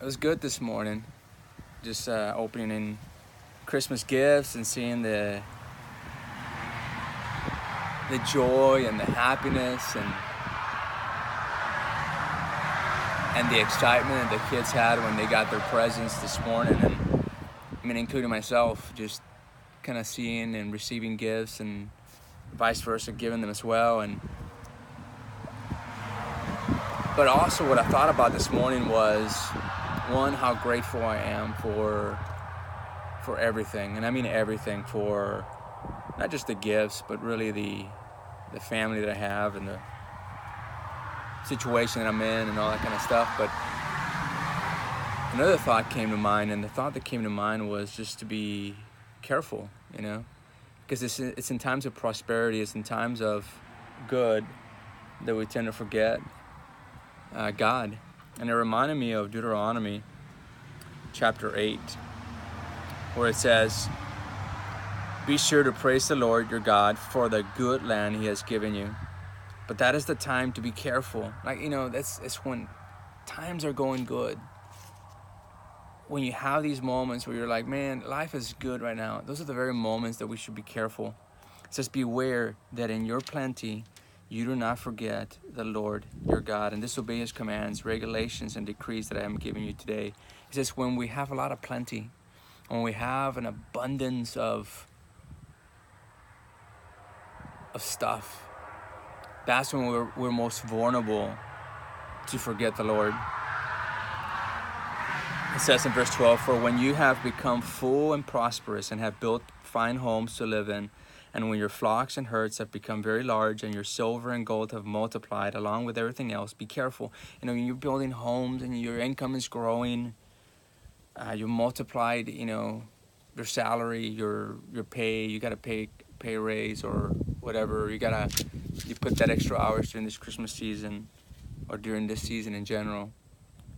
It was good this morning, just opening Christmas gifts and seeing the joy and the happiness and the excitement that the kids had when they got their presents this morning, and I mean, including myself, just kind of seeing and receiving gifts and vice versa, giving them as well. But also what I thought about this morning was, one, how grateful I am for everything, and I mean everything, for not just the gifts, but really the family that I have and the situation that I'm in and all that kind of stuff. But another thought came to mind, and the thought that came to mind was just to be careful, because it's in times of prosperity, it's in times of good that we tend to forget God. And it reminded me of Deuteronomy chapter 8, where it says, "Be sure to praise the Lord your God for the good land he has given you. But that is the time to be careful." It's when times are going good. When you have these moments where you're like, man, life is good right now. Those are the very moments that we should be careful. It says, beware that in your plenty, you do not forget the Lord your God and disobey his commands, regulations, and decrees that I am giving you today. It says, when we have a lot of plenty, when we have an abundance of stuff, that's when we're most vulnerable to forget the Lord. It says in verse 12, "For when you have become full and prosperous and have built fine homes to live in, and when your flocks and herds have become very large and your silver and gold have multiplied along with everything else," be careful. When you're building homes and your income is growing, you multiplied, your salary, your pay, you got to pay raise or whatever. You put that extra hours during this Christmas season or during this season in general.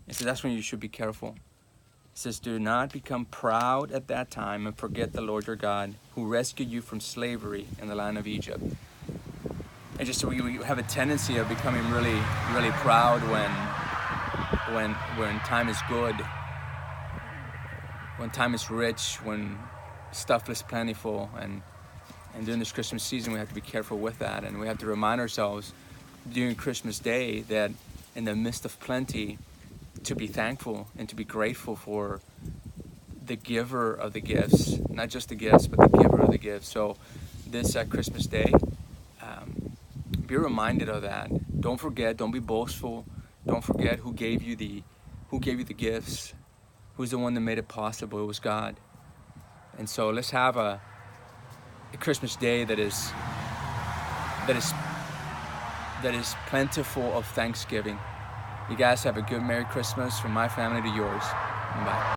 And so that's when you should be careful. It says, "Do not become proud at that time and forget the Lord your God, who rescued you from slavery in the land of Egypt." And just so we have a tendency of becoming really, really proud when time is good, when time is rich, when stuff is plentiful. And during this Christmas season, we have to be careful with that. And we have to remind ourselves during Christmas Day that in the midst of plenty, to be thankful and to be grateful for the giver of the gifts, not just the gifts, but the giver of the gifts. So this Christmas Day, be reminded of that. Don't forget, don't be boastful. Don't forget who gave you the gifts, who's the one that made it possible. It was God. And so let's have a Christmas Day that is plentiful of thanksgiving. You guys have a good Merry Christmas from my family to yours. Bye.